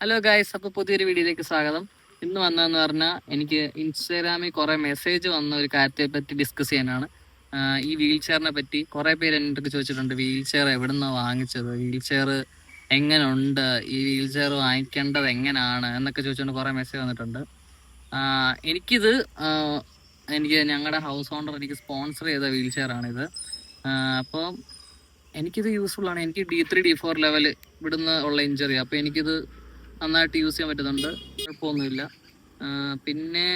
Hello guys, അപ്പോൾ പുതിയൊരു വീഡിയോയിലേക്ക് സ്വാഗതം. ഇന്ന് വന്നതെന്ന് പറഞ്ഞാൽ എനിക്ക് ഇൻസ്റ്റാഗ്രാമിൽ കുറേ മെസ്സേജ് വന്ന ഒരു കാര്യത്തെ പറ്റി ഡിസ്കസ് ചെയ്യാനാണ്. ഈ വീൽ ചെയറിനെ പറ്റി കുറേ പേര് എൻ്റെ അടുത്ത് ചോദിച്ചിട്ടുണ്ട്. വീൽ ചെയർ എവിടെ നിന്നാണ് വാങ്ങിച്ചത്, വീൽ ചെയർ എങ്ങനെ ഉണ്ട്, ഈ വീൽ ചെയർ വാങ്ങിക്കേണ്ടത് എങ്ങനെയാണ് എന്നൊക്കെ ചോദിച്ചുകൊണ്ട് കുറേ മെസ്സേജ് വന്നിട്ടുണ്ട്. എനിക്കിത് എനിക്ക് ഞങ്ങളുടെ ഹൗസ് ഓണർ എനിക്ക് സ്പോൺസർ ചെയ്ത വീൽ ചെയറാണിത്. അപ്പോൾ എനിക്കിത് യൂസ്ഫുള്ളാണ്. എനിക്ക് D3 D4 ലെവൽ ഇവിടുന്ന് ഉള്ള ഇഞ്ചറി, അപ്പോൾ എനിക്കിത് നന്നായിട്ട് യൂസ് ചെയ്യാൻ പറ്റുന്നുണ്ട്, കുഴപ്പമൊന്നുമില്ല. പിന്നെ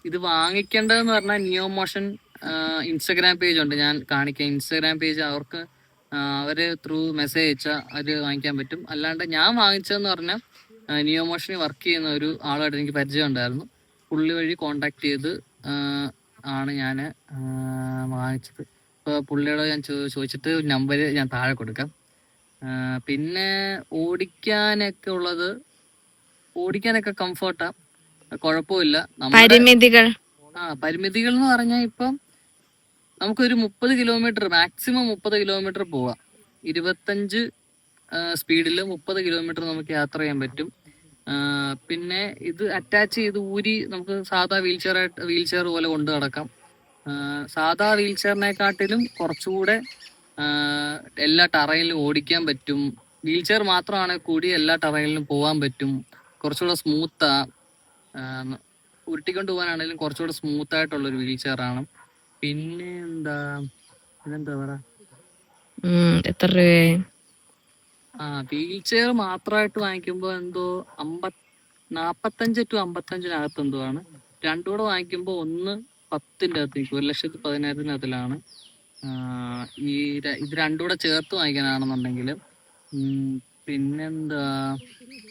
ഇത് വാങ്ങിക്കേണ്ടതെന്ന് പറഞ്ഞാൽ നിയോ മോഷൻ ഇൻസ്റ്റഗ്രാം പേജ് ഉണ്ട്, ഞാൻ കാണിക്കാം. ഇൻസ്റ്റഗ്രാം പേജ് അവർക്ക് അവർ ത്രൂ മെസ്സേജ് അയച്ചാൽ അവർ വാങ്ങിക്കാൻ പറ്റും. അല്ലാണ്ട് ഞാൻ വാങ്ങിച്ചതെന്ന് പറഞ്ഞാൽ നിയോ മോഷനിൽ വർക്ക് ചെയ്യുന്ന ഒരു ആളായിട്ട് എനിക്ക് പരിചയം ഉണ്ടായിരുന്നു. പുള്ളി വഴി കോണ്ടാക്ട് ചെയ്ത് ആണ് ഞാൻ വാങ്ങിച്ചത്. അപ്പോൾ പുള്ളിയോട് ഞാൻ ചോദിച്ചിട്ട് നമ്പർ ഞാൻ താഴെ കൊടുക്കാം. പിന്നെ ഓടിക്കാനൊക്കെ കംഫർട്ടാ, കുഴപ്പമില്ല. പരിമിതികൾ എന്ന് പറഞ്ഞാൽ ഇപ്പം നമുക്കൊരു 30 കിലോമീറ്റർ, മാക്സിമം 30 കിലോമീറ്റർ പോവാം. 25 സ്പീഡിൽ 30 കിലോമീറ്റർ നമുക്ക് യാത്ര ചെയ്യാൻ പറ്റും. പിന്നെ ഇത് അറ്റാച്ച് ചെയ്ത് ഊരി നമുക്ക് സാധാ വീൽ ചെയർ പോലെ കൊണ്ടു നടക്കാം. സാധാ വീൽ ചെയറിനെക്കാട്ടിലും കുറച്ചുകൂടെ എല്ലാ ടറയിലും ഓടിക്കാൻ പറ്റും. വീൽ ചെയർ മാത്രമാണെങ്കിൽ കൂടി എല്ലാ ടറയിലും പോകാൻ പറ്റും. കുറച്ചുകൂടെ സ്മൂത്താ, ഉരുട്ടിക്കൊണ്ട് പോകാനാണെങ്കിലും കുറച്ചുകൂടെ സ്മൂത്ത് ആയിട്ടുള്ളൊരു വീൽ ചെയർ ആണ്. പിന്നെ ഇതെന്താ പറയാ, എത്ര രൂപയായി? വീൽ ചെയർ മാത്രമായിട്ട് വാങ്ങിക്കുമ്പോൾ എന്തോ 45 to 55 എന്തോ ആണ്. രണ്ടും കൂടെ വാങ്ങിക്കുമ്പോൾ 1,10 1,10,10,000 ഇത് രണ്ടും കൂടെ ചേർത്ത് വാങ്ങിക്കാനാണെന്നുണ്ടെങ്കിൽ. പിന്നെന്താ,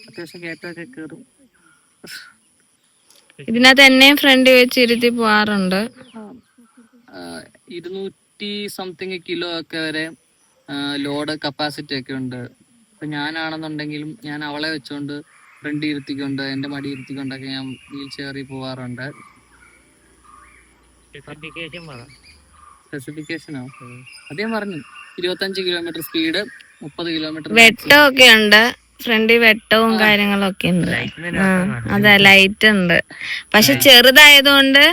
അത്യാവശ്യം കയറ്റമൊക്കെ കയറും. ഇതിനകത്ത് എന്നെ ഫ്രണ്ട് വെച്ച് ഇരുത്തി പോവാറുണ്ട്. 200 സംതിങ് കിലോ ഒക്കെ വരെ ലോഡ് കപ്പാസിറ്റി ഒക്കെ ഉണ്ട്. ഇപ്പൊ ഞാനാണെന്നുണ്ടെങ്കിലും ഞാൻ അവളെ വെച്ചോണ്ട് ഫ്രണ്ട് ഇരുത്തിക്കൊണ്ട് എന്റെ മടി ഇരുത്തിക്കൊണ്ടൊക്കെ ഞാൻ വീൽ ചെയറിൽ പോവാറുണ്ട്. സ്പെസിഫിക്കേഷനോ അദ്ദേഹം പറഞ്ഞു 25 കിലോമീറ്റർ സ്പീഡ്, 30 കിലോമീറ്റർ. വെട്ടമൊക്കെ ഉണ്ട്, ഫ്രണ്ടിൽ വെട്ടവും കാര്യങ്ങളൊക്കെ ഉണ്ട്. അതെ, ലൈറ്റ് ഉണ്ട്. പക്ഷെ ചെറുതായതുകൊണ്ട്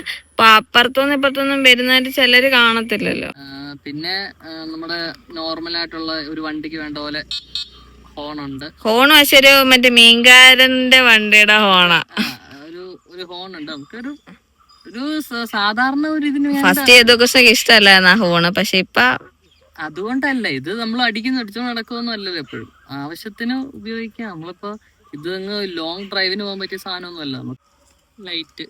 അപ്പുറത്തൊന്നും ഇപ്പുറത്തൊന്നും വരുന്നതായിട്ട് ചിലര് കാണത്തില്ലല്ലോ. പിന്നെ നമ്മുടെ നോർമലായിട്ടുള്ള ഒരു വണ്ടിക്ക് വേണ്ട പോലെ ഹോണുണ്ട്. ഹോൺ പക്ഷെ ഒരു മറ്റേ മീൻകാരന്റെ വണ്ടിയുടെ ഹോണാ. ഒരു ഹോൺ ഉണ്ട്. നമുക്കൊരു സാധാരണ ഒരു ഇതിന് ഫസ്റ്റ് ഏതൊക്കെ ഇഷ്ടമല്ലായിരുന്നു ആ ഹോണ്. പക്ഷെ ഇപ്പൊ അതുകൊണ്ടല്ല, ഇത് നമ്മൾ അടിച്ചോണ്ട് നടക്കുമൊന്നും അല്ലല്ലോ, എപ്പോഴും ആവശ്യത്തിന് ഉപയോഗിക്കാം. നമ്മളിപ്പോ ഇത് ലോങ് ഡ്രൈവിന് പോകാൻ പറ്റിയ സാധനമൊന്നും അല്ല. നമുക്ക് ലൈറ്റ്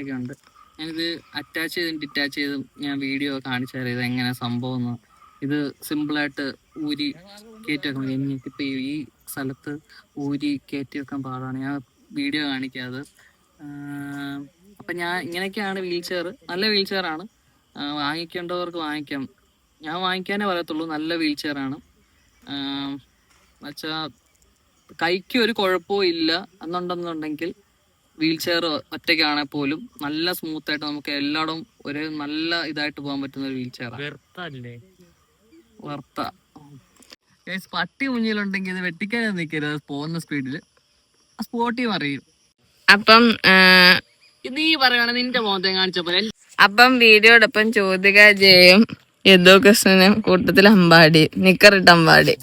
ഒക്കെ ഉണ്ട്. ഞാനിത് അറ്റാച്ച് ചെയ്തും ഡിറ്റാച്ച് ചെയ്തും ഞാൻ വീഡിയോ കാണിച്ചു തരാം ഇത് എങ്ങനെ സംഭവം. ഇത് സിമ്പിളായിട്ട് ഊരി കയറ്റി വെക്കാൻ പറ്റും. എനിക്കിപ്പോൾ ഈ സ്ഥലത്ത് ഊരി കയറ്റി വെക്കാൻ പാടാണ്, ഞാൻ വീഡിയോ കാണിക്കാതെ. അപ്പം ഞാൻ ഇങ്ങനെയൊക്കെയാണ് വീൽ ചെയർ. നല്ല വീൽ ചെയറാണ്, വാങ്ങിക്കേണ്ടവർക്ക് വാങ്ങിക്കാം. ഞാൻ വാങ്ങിക്കാനേ പറയത്തുള്ളൂ, നല്ല വീൽ ചെയറാണ്. എന്നുവെച്ചാൽ കൈക്ക് ഒരു കുഴപ്പവും ഇല്ല എന്നുണ്ടെന്നുണ്ടെങ്കിൽ വീൽ ചെയർ ഒറ്റയ്ക്കാണെങ്കിൽ പോലും നല്ല സ്മൂത്തായിട്ട് നമുക്ക് എല്ലായിടും ഒരു നല്ല ഇതായിട്ട് പോകാൻ പറ്റുന്ന ഒരു വീൽ ചെയറാണ്. വർത്ത പട്ടി മുന്നിലുണ്ടെങ്കിൽ ഇത് വെട്ടിക്കാനും നിൽക്കരുത്. പോകുന്ന സ്പീഡിൽ സ്പോട്ടി മറിയും. അപ്പം നീ പറയുകയാണ് നിന്റെ മോഹത്തെ കാണിച്ച പോലെ. അപ്പം വീഡിയോടൊപ്പം ചോദിക ജയും യദു കൃഷ്ണനും കൂട്ടത്തിൽ അമ്പാടി നിക്കറിട്ട് അമ്പാടി.